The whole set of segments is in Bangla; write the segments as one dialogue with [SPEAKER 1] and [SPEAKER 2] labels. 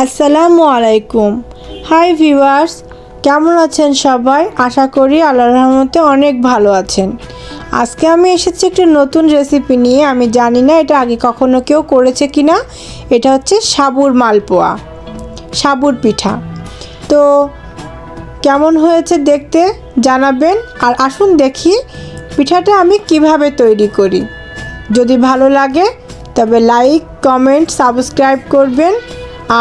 [SPEAKER 1] আসসালামু আলাইকুম। হাই ভিউয়ার্স, কেমন আছেন সবাই? আশা করি আল্লাহর রহমতে অনেক ভালো আছেন। আজকে আমি এসেছি একটা নতুন রেসিপি নিয়ে। আমি জানি না এটা আগে কখনো কেউ করেছে কি না। এটা হচ্ছে সাবুর মালপোয়া, সাবুর পিঠা। তো কেমন হয়েছে দেখতে জানাবেন। আর আসুন দেখি পিঠাটা আমি কিভাবে তৈরি করি। যদি ভালো লাগে তবে লাইক, কমেন্ট, সাবস্ক্রাইব করবেন।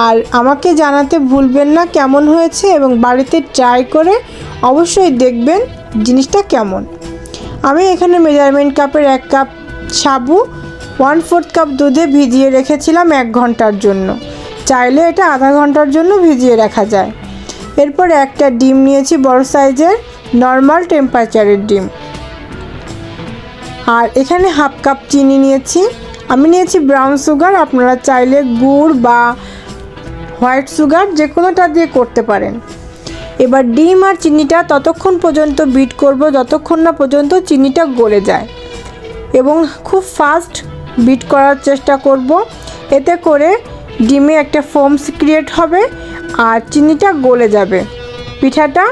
[SPEAKER 1] আর আমাকে জানাতে ভুলবেন না কেমন হয়েছে, এবং বাড়িতে ট্রাই করে অবশ্যই দেখবেন জিনিসটা কেমন। আমি এখানে মেজারমেন্ট কাপের 1 কাপ সাবু 1/4 কাপ দুধে ভিজিয়ে রেখেছিলাম 1 ঘন্টার জন্য। চাইলে এটা আধা ঘন্টার জন্য ভিজিয়ে রাখা যায়। এরপর একটা ডিম নিয়েছি, বড় সাইজের নর্মাল টেম্পারেচারের ডিম। আর এখানে 1/2 কাপ চিনি নিয়েছি। আমি নিয়েছি ব্রাউন সুগার, আপনারা চাইলে গুড় বা হোয়াইট সুগার যে কোনোটা দিয়ে করতে পারেন। এবার ডিম আর চিনিটা ততক্ষণ পর্যন্ত বিট করব যতক্ষণ না পর্যন্ত চিনিটা গলে যায়, এবং খুব ফাস্ট বিট করার চেষ্টা করব। এতে করে ডিমে একটা ফোমস ক্রিয়েট হবে আর চিনিটা গলে যাবে, পিঠাটা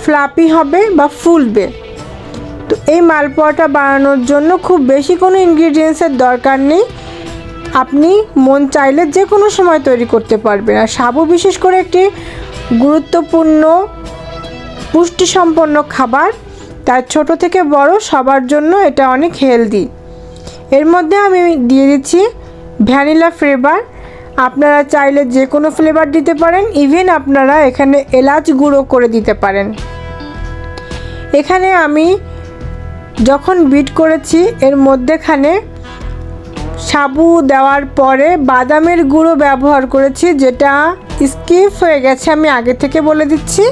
[SPEAKER 1] ফ্লাপি হবে বা ফুলবে। তো এই মালপোয়াটা বানানোর জন্য খুব বেশি কোনো ইনগ্রিডিয়েন্টসের দরকার নেই। আপনি মন চাইলে যে কোনো সময় তৈরি করতে পারবেন। আর সাবু বিশেষ করে একটি গুরুত্বপূর্ণ পুষ্টিসম্পন্ন খাবার, তাই ছোট থেকে বড় সবার জন্য এটা অনেক হেলদি। এর মধ্যে আমি দিয়ে দিচ্ছি ভ্যানিলা ফ্লেভার। আপনারা চাইলে যে কোনো ফ্লেভার দিতে পারেন, ইভেন আপনারা এখানে এলাচ গুঁড়ো করে দিতে পারেন। এখানে আমি যখন বিট করেছি এর মধ্যেখানে সাবু দেওয়ার পরে বাদামের গুঁড়ো ব্যবহার করেছি, যেটা স্কিপ হয়ে গেছে, আমি আগে থেকে বলে দিচ্ছি।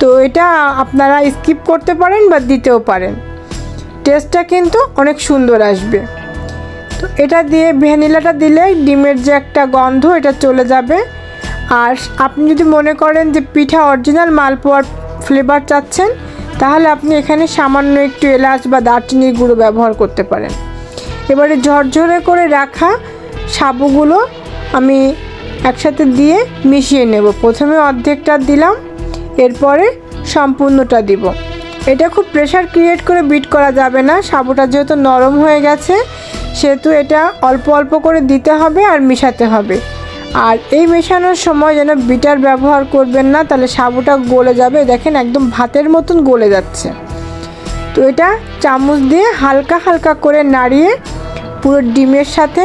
[SPEAKER 1] তো এটা আপনারা স্কিপ করতে পারেন বা দিতেও পারেন, টেস্টটা কিন্তু অনেক সুন্দর আসবে। তো এটা দিয়ে ভ্যানিলাটা দিলে ডিমের যে একটা গন্ধ এটা চলে যাবে। আর আপনি যদি মনে করেন যে পিঠা অরিজিনাল মালপোয়ার ফ্লেভার চাচ্ছেন, তাহলে আপনি এখানে সামান্য একটু এলাচ বা দারচিনির গুঁড়ো ব্যবহার করতে পারেন। এবারে ঝরঝরে করে রাখা সাবুগুলো আমি একসাথে দিয়ে মিশিয়ে নেব। প্রথমে অর্ধেকটা দিলাম, এরপরে সম্পূর্ণটা দিব। এটা খুব প্রেশার ক্রিয়েট করে বিট করা যাবে না, সাবুটা যেহেতু নরম হয়ে গেছে সেহেতু এটা অল্প অল্প করে দিতে হবে আর মিশাতে হবে। আর এই মেশানোর সময় যেন বিটার ব্যবহার করবেন না, তাহলে সাবুটা গলে যাবে। দেখেন একদম ভাতের মতন গলে যাচ্ছে। তো এটা চামচ দিয়ে হালকা হালকা করে নাড়িয়ে পুরো ডিমের সাথে,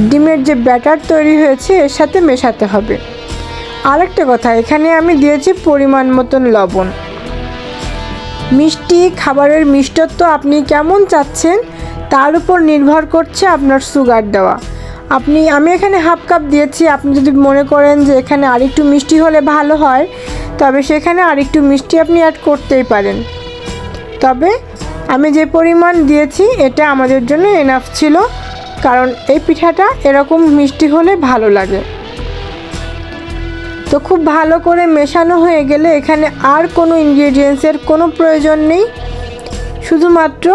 [SPEAKER 1] ডিমের যে ব্যাটার তৈরি হয়েছে এর সাথে মেশাতে হবে। আরেকটা কথা, এখানে আমি দিয়েছি পরিমাণ মতন লবণ। মিষ্টি খাবারের মিষ্টত্ব আপনি কেমন চাচ্ছেন তার উপর নির্ভর করছে আপনার সুগার দেওয়া। আমি এখানে 1/2 কাপ দিয়েছি। আপনি যদি মনে করেন যে এখানে আরেকটু মিষ্টি হলে ভালো হয়, তবে সেখানে আরেকটু মিষ্টি আপনি অ্যাড করতেই পারেন। তবে আমি যে পরিমাণ দিয়েছি এটা আমাদের জন্য এনাফ ছিল, কারণ এই পিঠাটা এরকম মিষ্টি হলে ভালো লাগে। তো খুব ভালো করে মেশানো হয়ে গেলে এখানে আর কোনো ইনগ্রিডিয়েন্টসের কোনো প্রয়োজন নেই। শুধুমাত্র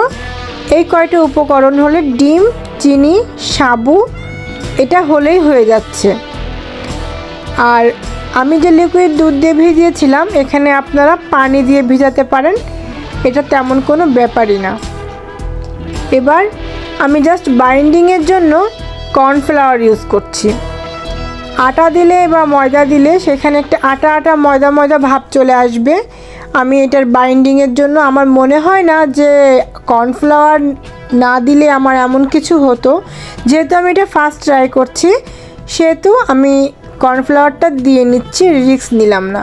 [SPEAKER 1] এই কয়টা উপকরণ হলে ডিম, চিনি, সাবু এটা হলেই হয়ে যাচ্ছে। আর আমি যে লিকুইড দুধ দিয়ে ভিজিয়েছিলাম, এখানে আপনারা পানি দিয়ে ভিজাতে পারেন, এটা তেমন কোনো ব্যাপারই না। এবার আমি জাস্ট বাইন্ডিংয়ের জন্য কর্নফ্লাওয়ার ইউজ করছি। আটা দিলে বা ময়দা দিলে সেখানে একটা আটা আটা ময়দা ময়দা ভাব চলে আসবে। আমি এটার বাইন্ডিংয়ের জন্য, আমার মনে হয় না যে কর্নফ্লাওয়ার না দিলে আমার এমন কিছু হতো। যেহেতু আমি এটা ফার্স্ট ট্রাই করছি সেহেতু আমি কর্নফ্লাওয়ারটা দিয়ে নিচ্ছি, রিস্ক নিলাম না।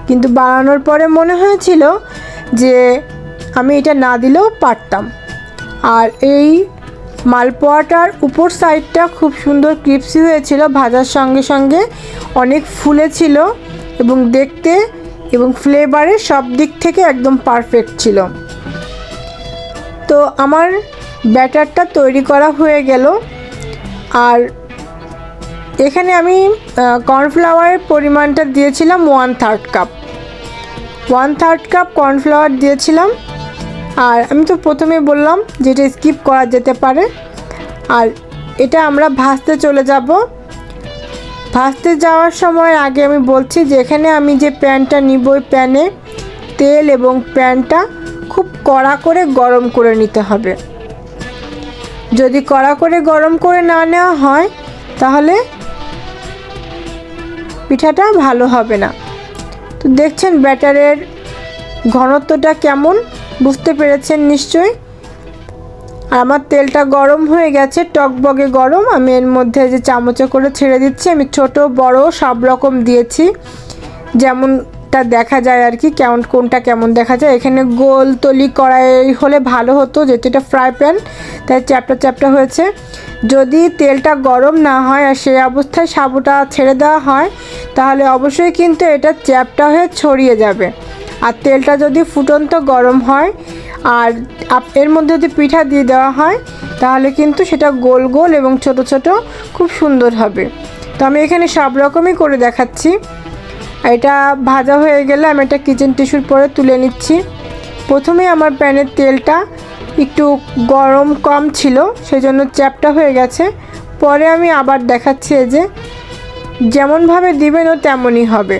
[SPEAKER 1] কিন্তু বানানোর পরে মনে হয়েছিল যে আমি এটা না দিলেও পারতাম। আর এই মালপোয়াটার উপর সাইডটা খুব সুন্দর ক্রিপসি হয়েছিল, ভাজার সঙ্গে সঙ্গে অনেক ফুলেছিল, এবং দেখতে এবং ফ্লেভারে সব দিক থেকে একদম পারফেক্ট ছিল। তো আমার ব্যাটারটা তৈরি করা হয়ে গেল। আর এখানে আমি কর্নফ্লাওয়ারের পরিমাণটা দিয়েছিলাম 1/3 কাপ। 1/3 কাপ কর্নফ্লাওয়ার দিয়েছিলাম। আর আমি তো প্রথমে বললাম যেটা স্কিপ করা যেতে পারে। আর এটা আমরা ভাজতে চলে যাব। ভাজতে যাওয়ার সময় আগে আমি বলছি যে এখানে আমি যে প্যানটা নিব, ওই প্যানে তেল এবং প্যানটা খুব কড়া করে গরম করে নিতে হবে। যদি কড়া করে গরম করে না নেওয়া হয় তাহলে পিঠাটা ভালো হবে না। তো দেখছেন ব্যাটারের ঘনত্বটা কেমন, বুঝতে পেরেছেন নিশ্চয়ই। আর আমার তেলটা গরম হয়ে গেছে, টকবগে গরম। আমি এর মধ্যে যে চামচে করে ছেড়ে দিচ্ছি। আমি ছোট বড় সব রকম দিয়েছি, যেমনটা দেখা যায় আর কি, কোনটা কেমন দেখা যায়। এখানে গোল তলি কড়াই হলে ভালো হতো, যেহেতু এটা ফ্রাই প্যান তাই চ্যাপটা চ্যাপটা হয়েছে। যদি তেলটা গরম না হয় আর সেই অবস্থায় সাবুটা ছেড়ে দেওয়া হয় তাহলে অবশ্যই কিন্তু এটা চ্যাপটা হয়ে ছড়িয়ে যাবে। আর তেলটা যদি ফুটন্ত গরম হয় আর এর মধ্যে যদি পিঠা দিয়ে দেওয়া হয় তাহলে কিন্তু সেটা গোল গোল এবং ছোট ছোট খুব সুন্দর হবে। তো আমি এখানে সব রকমই করে দেখাচ্ছি। এটা ভাজা হয়ে গেলে আমি এটা কিচেন টিস্যুর পরে তুলে নিচ্ছি। প্রথমে আমার প্যানের তেলটা একটু গরম কম ছিল, সেজন্য চ্যাপটা হয়ে গেছে। পরে আমি আবার দেখাচ্ছি, এই যে যেমনভাবে দিবেন ও তেমনই হবে।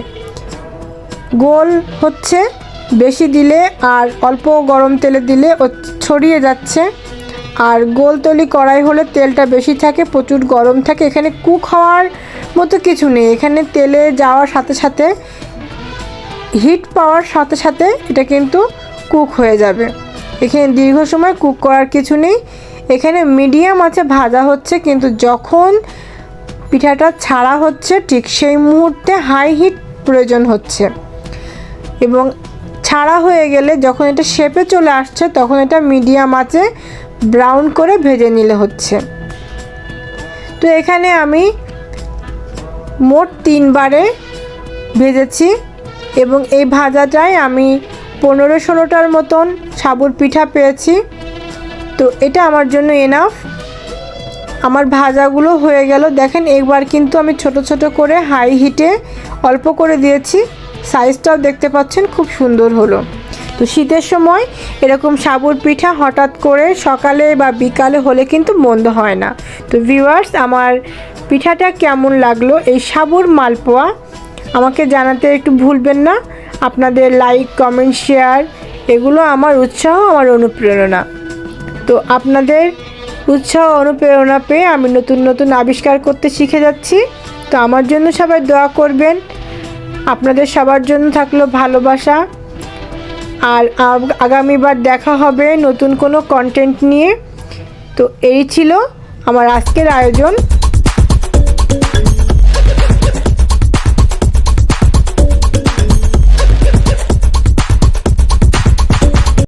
[SPEAKER 1] গোল হচ্ছে, বেশি দিলে আর অল্প গরম তেলে দিলে ও ছড়িয়ে যাচ্ছে। আর গোল তলি কড়াই হলে তেলটা বেশি থাকে, প্রচুর গরম থাকে। এখানে কুক হওয়ার মতো কিছু নেই, এখানে তেলে যাওয়ার সাথে সাথে হিট পাওয়ার সাথে সাথে এটা কিন্তু কুক হয়ে যাবে। এখানে দীর্ঘ সময় কুক করার কিছু নেই। এখানে মিডিয়াম আঁচে ভাজা হচ্ছে, কিন্তু যখন পিঠাটা ছাড়া হচ্ছে ঠিক সেই মুহূর্তে হাই হিট প্রয়োজন হচ্ছে। এবং ছাড়া হয়ে গেলে যখন এটা শেপে চলে আসছে তখন এটা মিডিয়াম আঁচে ব্রাউন করে ভেজে নিলে হচ্ছে। তো এখানে আমি মোট 3 বারে ভেজেছি এবং এই ভাজাটায় আমি 15-16টার মতন সাবুর পিঠা পেয়েছি। তো এটা আমার জন্য এনাফ। আমার ভাজাগুলো হয়ে গেল। দেখেন একবার কিন্তু আমি ছোট ছোট করে হাই হিটে অল্প করে দিয়েছি, সাইজটাও দেখতে পাচ্ছেন খুব সুন্দর হলো। তো শীতের সময় এরকম সাবুর পিঠা হঠাৎ করে সকালে বা বিকালে হলে কিন্তু মন্দ হয় না। তো ভিউয়ার্স, আমার পিঠাটা কেমন লাগলো, এই সাবুর মালপোয়া, আমাকে জানাতে একটু ভুলবেন না। আপনাদের লাইক, কমেন্ট, শেয়ার এগুলো আমার উৎসাহ, আমার অনুপ্রেরণা। তো আপনাদের উৎসাহ অনুপ্রেরণা পেয়ে আমি নতুন নতুন আবিষ্কার করতে শিখে যাচ্ছি। তো আমার জন্য সবাই দোয়া করবেন। আপনাদের সবার জন্য থাকলো ভালোবাসা। আর আগামীবার দেখা হবে নতুন কোনো কন্টেন্ট নিয়ে। তো এই ছিল আমার আজকের আয়োজন।